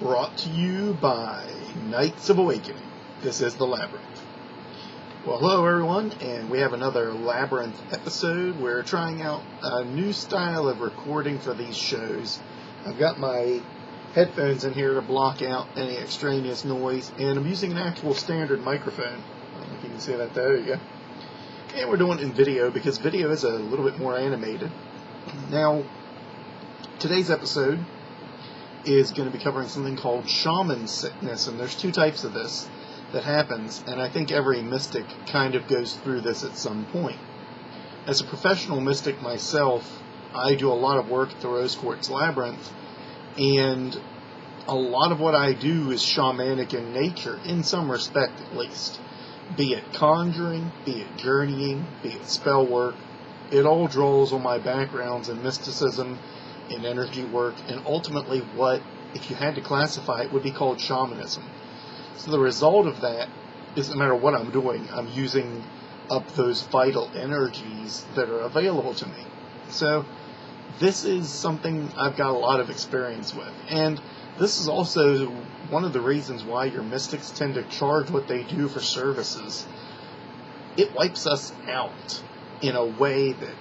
Brought to you by Knights of Awakening. This is the Labyrinth. Well, hello everyone, and we have another Labyrinth episode. We're trying out a new style of recording for these shows. I've got my headphones in here to block out any extraneous noise, and I'm using an actual standard microphone. I don't know if you can see that there. You go. And we're doing it in video because video is a little bit more animated. Now, today's episode is going to be covering something called Shaman Sickness, and there's two types of this that happens, and I think every mystic kind of goes through this at some point. As a professional mystic myself, I do a lot of work at the Rosequartz Labyrinth, and a lot of what I do is shamanic in nature, in some respect at least. Be it conjuring, be it journeying, be it spell work, it all draws on my backgrounds in mysticism, in energy work, and ultimately what, if you had to classify it, would be called shamanism. So the result of that is no matter what I'm doing, I'm using up those vital energies that are available to me. So this is something I've got a lot of experience with. And this is also one of the reasons why your mystics tend to charge what they do for services. It wipes us out in a way that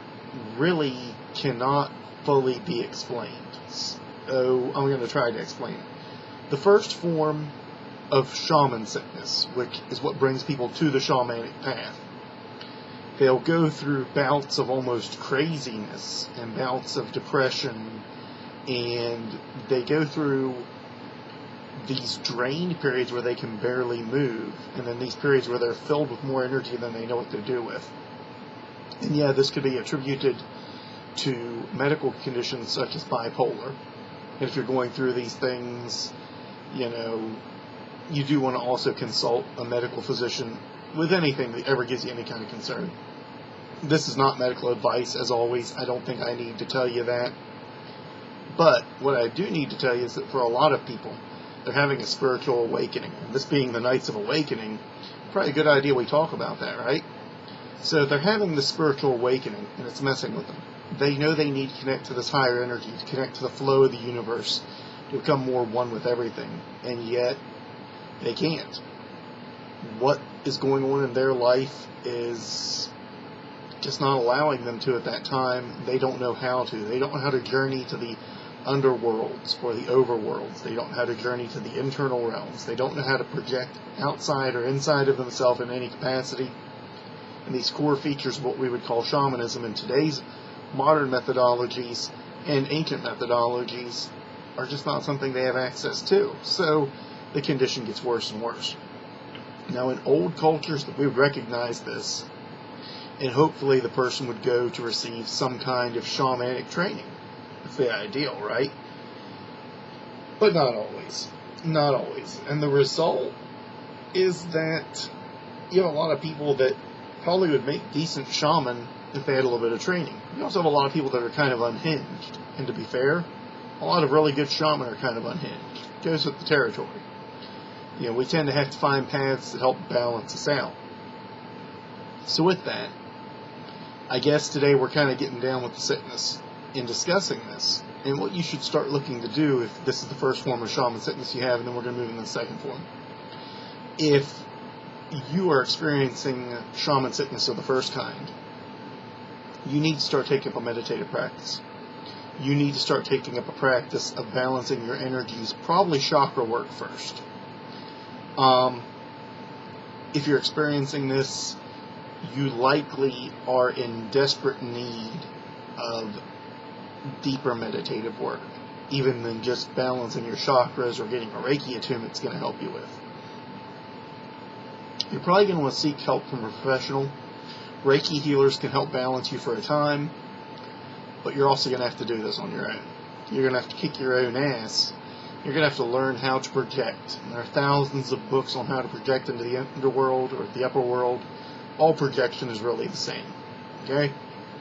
really cannot fully be explained. So I'm going to try to explain it. The first form of shaman sickness, which is what brings people to the shamanic path, they'll go through bouts of almost craziness and bouts of depression, and they go through these drained periods where they can barely move, and then these periods where they're filled with more energy than they know what to do with. And yeah, this could be attributed to medical conditions such as bipolar. And if you're going through these things, you do want to also consult a medical physician with anything that ever gives you any kind of concern. This is not medical advice, as always. I don't think I need to tell you that. But what I do need to tell you is that for a lot of people, they're having a spiritual awakening. And this being the Knights of Awakening, probably a good idea we talk about that, right? So they're having the spiritual awakening, and it's messing with them. They know they need to connect to this higher energy, to connect to the flow of the universe, to become more one with everything, and yet they can't. What is going on in their life is just not allowing them to at that time. They don't know how to. They don't know how to journey to the underworlds or the overworlds. They don't know how to journey to the internal realms. They don't know how to project outside or inside of themselves in any capacity. And these core features of what we would call shamanism in today's modern methodologies and ancient methodologies are just not something they have access to. So the condition gets worse and worse. Now, in old cultures, we would recognize this, and hopefully the person would go to receive some kind of shamanic training. That's the ideal, right? But not always. Not always. And the result is that you have a lot of people that probably would make decent shaman if they had a little bit of training. You also have a lot of people that are kind of unhinged. And to be fair, a lot of really good shaman are kind of unhinged. It goes with the territory. We tend to have to find paths that help balance us out. So with that, I guess today we're kind of getting down with the sickness in discussing this. And what you should start looking to do, if this is the first form of shaman sickness you have, and then we're going to move into the second form. If you are experiencing shaman sickness of the first kind, you need to start taking up a meditative practice. You need to start taking up a practice of balancing your energies, probably chakra work first. If you're experiencing this, you likely are in desperate need of deeper meditative work, even than just balancing your chakras or getting a Reiki attunement's going to help you with. You're probably going to want to seek help from a professional. Reiki healers can help balance you for a time, but you're also going to have to do this on your own. You're going to have to kick your own ass. You're going to have to learn how to project. And there are thousands of books on how to project into the underworld or the upper world. All projection is really the same. Okay?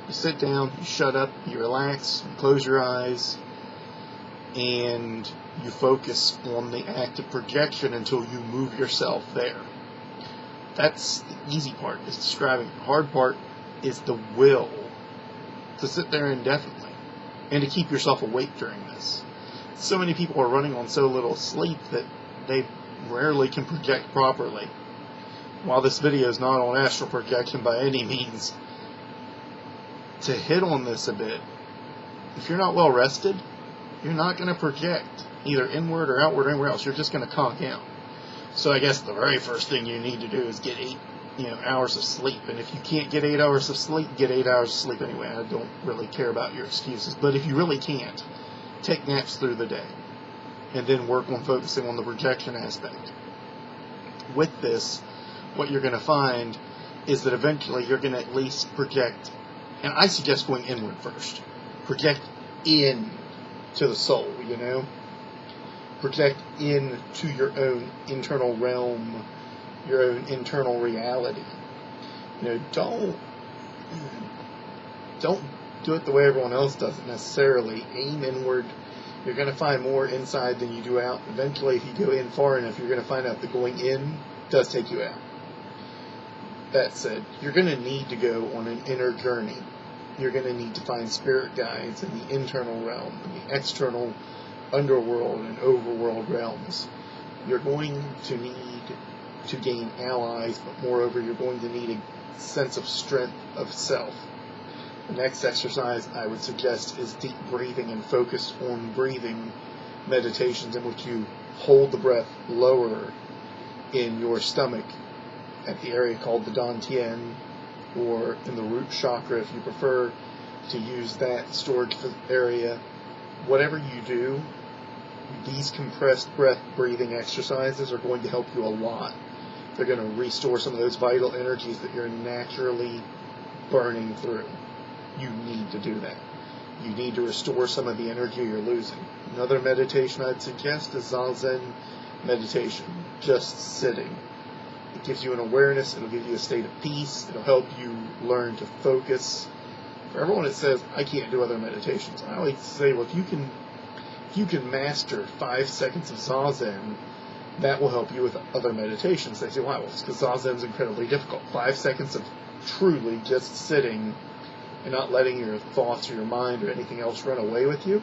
You sit down, you shut up, you relax, you close your eyes, and you focus on the act of projection until you move yourself there. That's the easy part, is describing. The hard part is the will to sit there indefinitely and to keep yourself awake during this. so many people are running on so little sleep that they rarely can project properly. While this video is not on astral projection by any means, to hit on this a bit, if you're not well rested, you're not going to project either inward or outward or anywhere else. You're just going to conk out. So I guess the very first thing you need to do is get 8 hours of sleep. And if you can't get 8 hours of sleep, get 8 hours of sleep anyway. I don't really care about your excuses. But if you really can't, take naps through the day and then work on focusing on the projection aspect. With this, what you're going to find is that eventually you're going to at least project, and I suggest going inward first. Project in to the soul, Project into your own internal realm, your own internal reality. Don't do it the way everyone else does it necessarily. Aim inward. You're going to find more inside than you do out. Eventually, if you go in far enough, you're going to find out that going in does take you out. That said, you're going to need to go on an inner journey. You're going to need to find spirit guides in the internal realm and the external underworld and overworld realms. You're going to need to gain allies, but moreover, you're going to need a sense of strength of self. The next exercise I would suggest is deep breathing and focused on breathing meditations in which you hold the breath lower in your stomach at the area called the Dantian, or in the root chakra if you prefer to use that storage area. Whatever you do, these compressed breath breathing exercises are going to help you a lot. They're going to restore some of those vital energies that you're naturally burning through. You need to do that. You need to restore some of the energy you're losing. Another meditation I'd suggest is Zazen meditation, just sitting. It gives you an awareness, it'll give you a state of peace, it'll help you learn to focus. For everyone that says, I can't do other meditations, I always say, well, if you can master 5 seconds of Zazen, that will help you with other meditations. They say, wow, well, it's because Zazen's incredibly difficult. 5 seconds of truly just sitting and not letting your thoughts or your mind or anything else run away with you,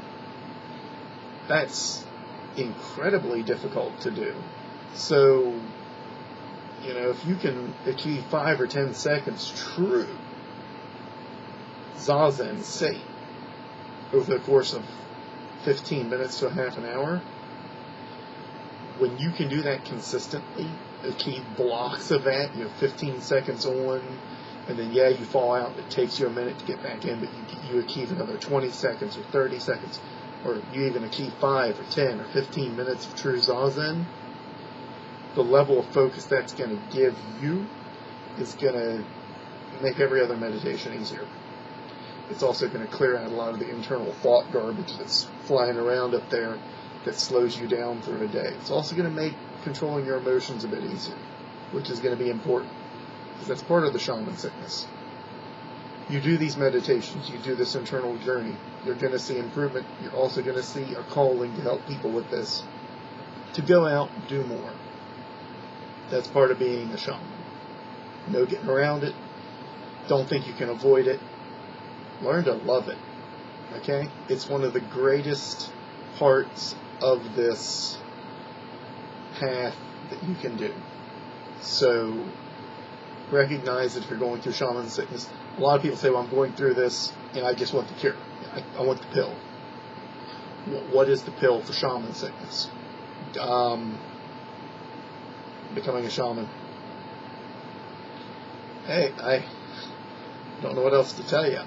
that's incredibly difficult to do. So, if you can achieve 5 or 10 seconds true Zazen state over the course of 15 minutes to a half an hour, when you can do that consistently, achieve blocks of that, 15 seconds on, and then you fall out, it takes you a minute to get back in, but you achieve another 20 seconds or 30 seconds, or you even achieve 5 or 10 or 15 minutes of true Zazen, the level of focus that's going to give you is going to make every other meditation easier. It's also going to clear out a lot of the internal thought garbage that's flying around up there that slows you down through a day. It's also going to make controlling your emotions a bit easier, which is going to be important, because that's part of the Shaman Sickness. You do these meditations, you do this internal journey, you're going to see improvement. You're also going to see a calling to help people with this, to go out and do more. That's part of being a shaman. No getting around it. Don't think you can avoid it. Learn to love it. Okay? It's one of the greatest parts of this path that you can do. So, recognize that if you're going through Shaman Sickness, a lot of people say, well, I'm going through this and I just want the cure. I want the pill. What is the pill for Shaman Sickness? Becoming a shaman. Hey, I don't know what else to tell you.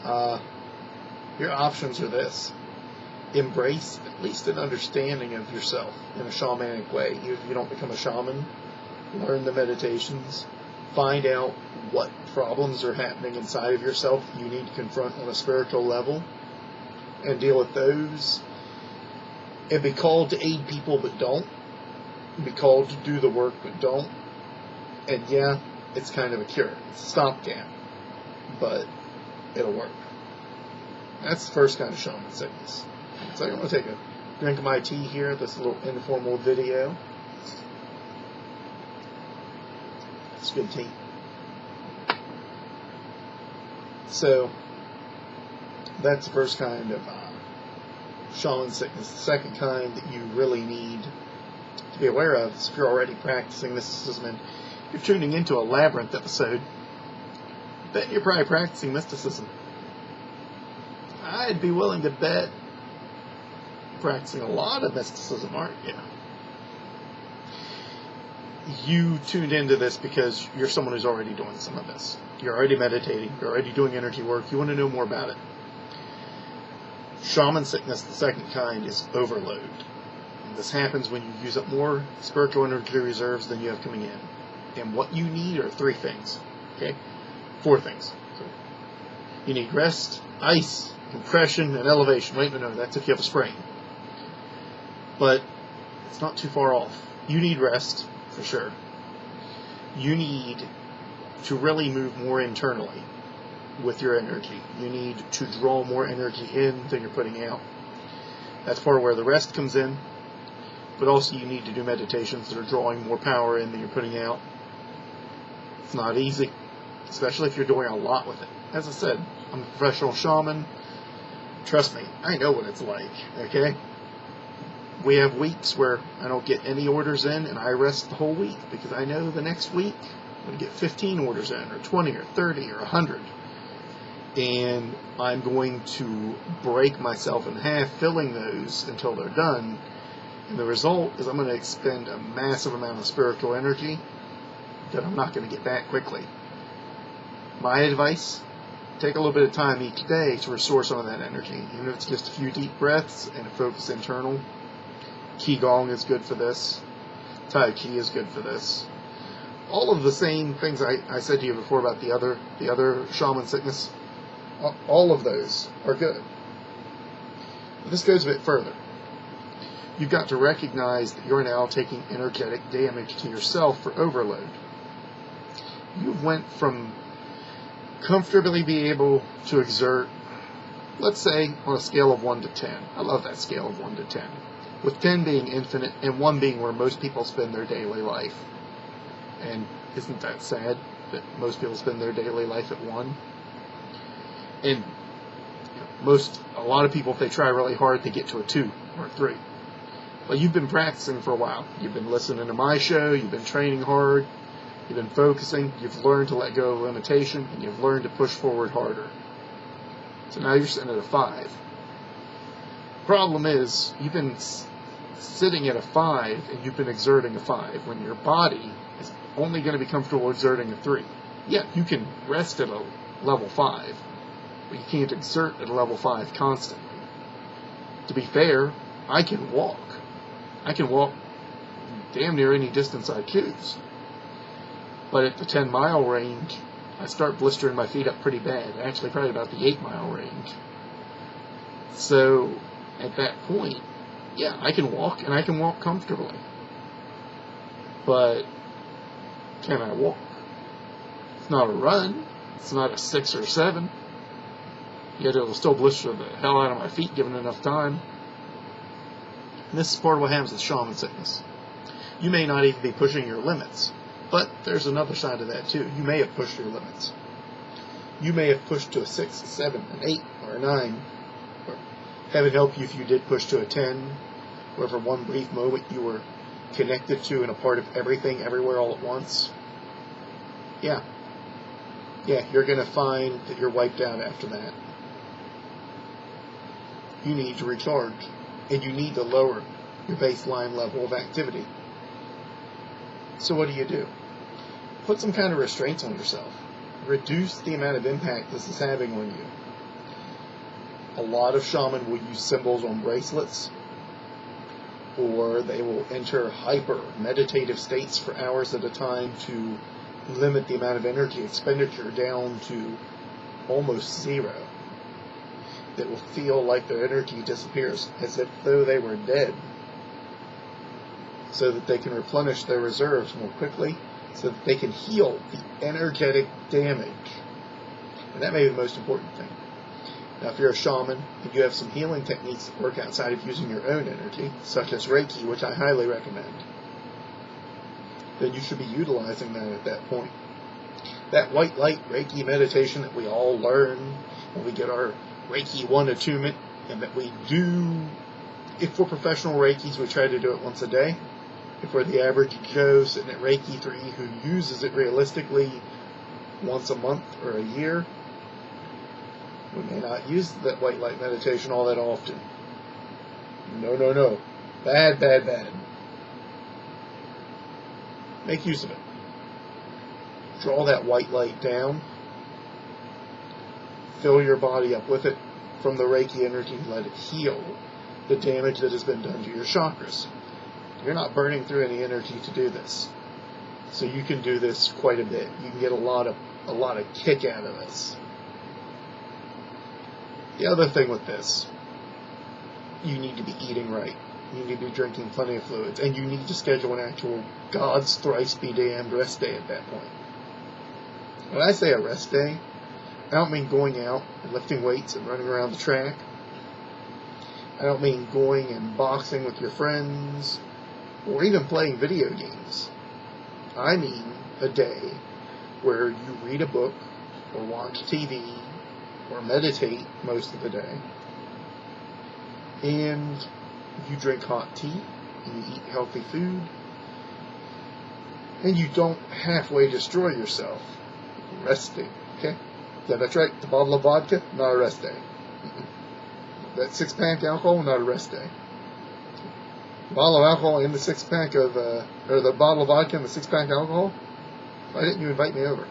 Your options are this. Embrace at least an understanding of yourself in a shamanic way. If you don't become a shaman, learn the meditations, find out what problems are happening inside of yourself you need to confront on a spiritual level, and deal with those, and be called to aid people but don't. Be called to do the work but don't. And it's kind of a cure. It's a stopgap, but it'll work. That's the first kind of Shaman Sickness. So I'm going to take a drink of my tea here, this little informal video. It's good tea. So, that's the first kind of Shaman Sickness, the second kind that you really need to be aware of is if you're already practicing mysticism and you're tuning into a Labyrinth episode, bet you're probably practicing mysticism. I'd be willing to bet practicing a lot of mysticism, aren't you? You tuned into this because you're someone who's already doing some of this. You're already meditating. You're already doing energy work. You want to know more about it. Shaman Sickness, the second kind, is overload. And this happens when you use up more spiritual energy reserves than you have coming in. And what you need are 3 things. Okay? 4 things. So you need rest, ice, compression, and elevation. Wait, no, that's if you have a sprain. But it's not too far off. You need rest, for sure. You need to really move more internally with your energy. You need to draw more energy in than you're putting out. That's part of where the rest comes in. But also you need to do meditations that are drawing more power in than you're putting out. It's not easy, especially if you're doing a lot with it. As I said, I'm a professional shaman. Trust me, I know what it's like, okay? We have weeks where I don't get any orders in and I rest the whole week because I know the next week I'm going to get 15 orders in, or 20, or 30, or 100. And I'm going to break myself in half filling those until they're done. And the result is I'm going to expend a massive amount of spiritual energy that I'm not going to get back quickly. My advice, take a little bit of time each day to restore some of that energy. Even if it's just a few deep breaths and a focus internal. Qigong is good for this. Tai Chi is good for this. All of the same things I said to you before about the other Shaman Sickness, all of those are good. But this goes a bit further. You've got to recognize that you're now taking energetic damage to yourself for overload. You went from comfortably being able to exert, let's say, on a scale of 1 to 10. I love that scale of 1 to 10. With 10 being infinite and 1 being where most people spend their daily life. And isn't that sad that most people spend their daily life at 1? And a lot of people, if they try really hard, they get to a 2 or a 3. Well, you've been practicing for a while. You've been listening to my show. You've been training hard. You've been focusing. You've learned to let go of limitation, and you've learned to push forward harder. So now you're sitting at a 5. Problem is, you've been sitting at a 5, and you've been exerting a 5, when your body is only going to be comfortable exerting a 3. Yeah, you can rest at a level 5, but you can't exert at a level 5 constantly. To be fair, I can walk. I can walk damn near any distance I choose. But at the 10-mile range, I start blistering my feet up pretty bad. Actually, probably about the 8-mile range. So, at that point, yeah, I can walk, and I can walk comfortably. But, can I walk? It's not a run. It's not a 6 or 7. Yet it'll still blister the hell out of my feet given enough time. And this is part of what happens with Shaman Sickness. You may not even be pushing your limits, but there's another side of that too. You may have pushed your limits. You may have pushed to a 6, a 7, an 8, or a 9. Or heaven help you if you did push to a 10, where for one brief moment you were connected to and a part of everything, everywhere, all at once. Yeah, you're going to find that you're wiped out after that. You need to recharge. And you need to lower your baseline level of activity. So what do? Put some kind of restraints on yourself. Reduce the amount of impact this is having on you. A lot of shaman will use symbols on bracelets, or they will enter hyper meditative states for hours at a time to limit the amount of energy expenditure down to almost 0. That will feel like their energy disappears, as if though they were dead, so that they can replenish their reserves more quickly, so that they can heal the energetic damage. And that may be the most important thing. Now, if you're a shaman and you have some healing techniques that work outside of using your own energy, such as Reiki, which I highly recommend, then you should be utilizing that at that point. That white light Reiki meditation that we all learn when we get our Reiki 1 attunement, and that we do If we're professional Reikis, we try to do it once a day. If we're the average Joe sitting at Reiki 3 who uses it realistically once a month or a year, we may not use that white light meditation all that often. No, no, no. Bad, bad, bad. Make use of it. Draw that white light down. Fill your body up with it from the Reiki energy. Let it heal the damage that has been done to your chakras. You're not burning through any energy to do this. So you can do this quite a bit. You can get a lot of kick out of this. The other thing with this, you need to be eating right. You need to be drinking plenty of fluids. And you need to schedule an actual God's thrice be damned rest day at that point. When I say a rest day, I don't mean going out and lifting weights and running around the track. I don't mean going and boxing with your friends or even playing video games. I mean a day where you read a book or watch TV or meditate most of the day, and you drink hot tea and you eat healthy food, and you don't halfway destroy yourself. Rest day, okay? Yeah, that's right. The bottle of vodka, not a rest day. That 6-pack alcohol, not a rest day. The bottle of alcohol in the 6-pack of, or the bottle of vodka and the 6-pack alcohol, why didn't you invite me over?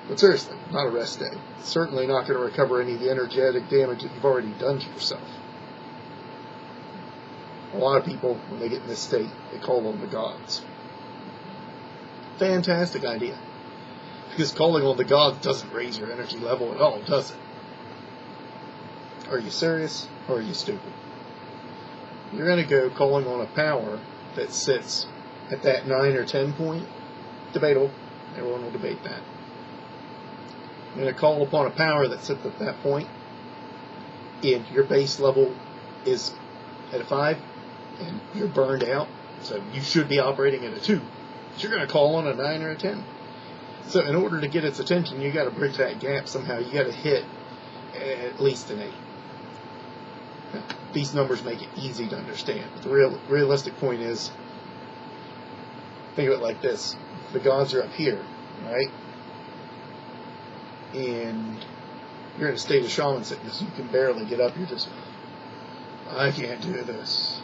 But seriously, not a rest day. It's certainly not going to recover any of the energetic damage that you've already done to yourself. A lot of people, when they get in this state, they call on the gods. Fantastic idea. Because calling on the gods doesn't raise your energy level at all, does it? Are you serious, or are you stupid? You're going to go calling on a power that sits at that 9 or 10 point. Debatable. Everyone will debate that. You're going to call upon a power that sits at that point, and your base level is at a 5, and you're burned out, so you should be operating at a 2. But you're going to call on a 9 or a 10. So in order to get its attention, you got to bridge that gap somehow. You got to hit at least an 8. Now, these numbers make it easy to understand. But the realistic point is, think of it like this. The gods are up here, right? And you're in a state of shaman sickness. You can barely get up. You're just, I can't do this.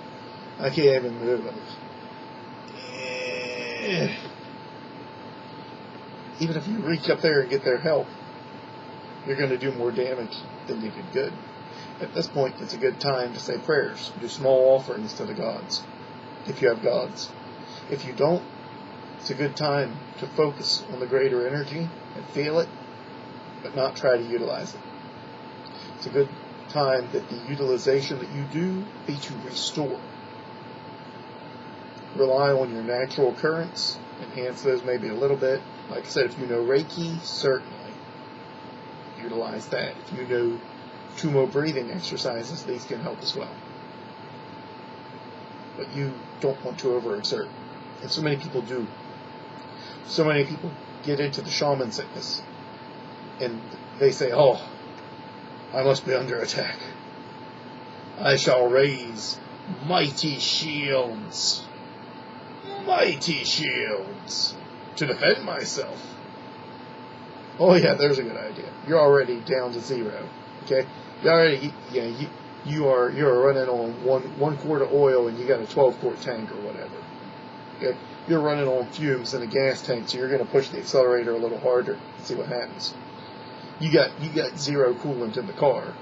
I can't even move. Even if you reach up there and get their help, you're going to do more damage than you did good. At this point, it's a good time to say prayers. Do small offerings to the gods, if you have gods. If you don't, it's a good time to focus on the greater energy and feel it, but not try to utilize it. It's a good time that the utilization that you do be to restore. Rely on your natural currents, enhance those maybe a little bit. Like I said, if you know Reiki, certainly utilize that. If you know Tumo breathing exercises, these can help as well. But you don't want to overexert. And so many people do. So many people get into the shaman sickness, and they say, oh, I must be under attack. I shall raise mighty shields. Mighty shields. To defend myself. Oh yeah, there's a good idea. You're already down to 0. Okay? You're running on one quart of oil and you got a 12-quart tank or whatever. Okay? You're running on fumes in a gas tank, so you're going to push the accelerator a little harder and see what happens. You got 0 coolant in the car.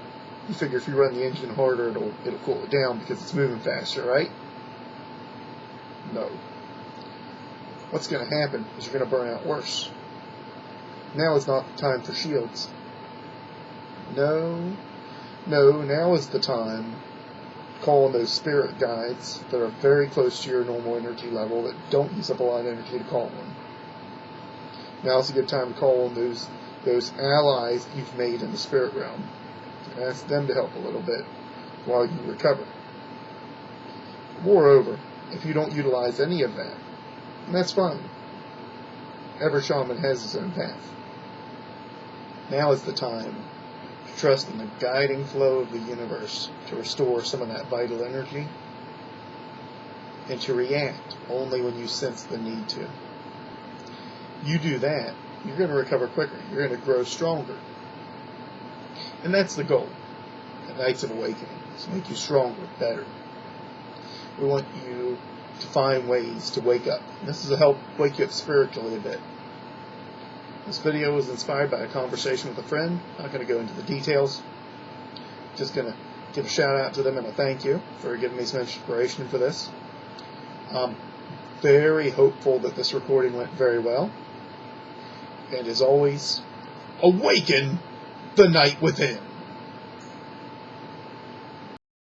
You figure if you run the engine harder, it'll cool it down because it's moving faster, right? No. What's going to happen is you're going to burn out worse. Now is not the time for shields. No, now is the time to call on those spirit guides that are very close to your normal energy level, that don't use up a lot of energy to call on. Now is a good time to call on those allies you've made in the spirit realm. Ask them to help a little bit while you recover. Moreover, if you don't utilize any of that, and that's fine. Every shaman has his own path. Now is the time to trust in the guiding flow of the universe to restore some of that vital energy, and to react only when you sense the need to. You do that, you're going to recover quicker. You're going to grow stronger. And that's the goal at Nights of Awakening, is to make you stronger, better. We want you to find ways to wake up. This is to help wake you up spiritually a bit. This video was inspired by a conversation with a friend. Not going to go into the details. Just going to give a shout out to them and a thank you for giving me some inspiration for this. I'm very hopeful that this recording went very well. And as always, awaken the night within.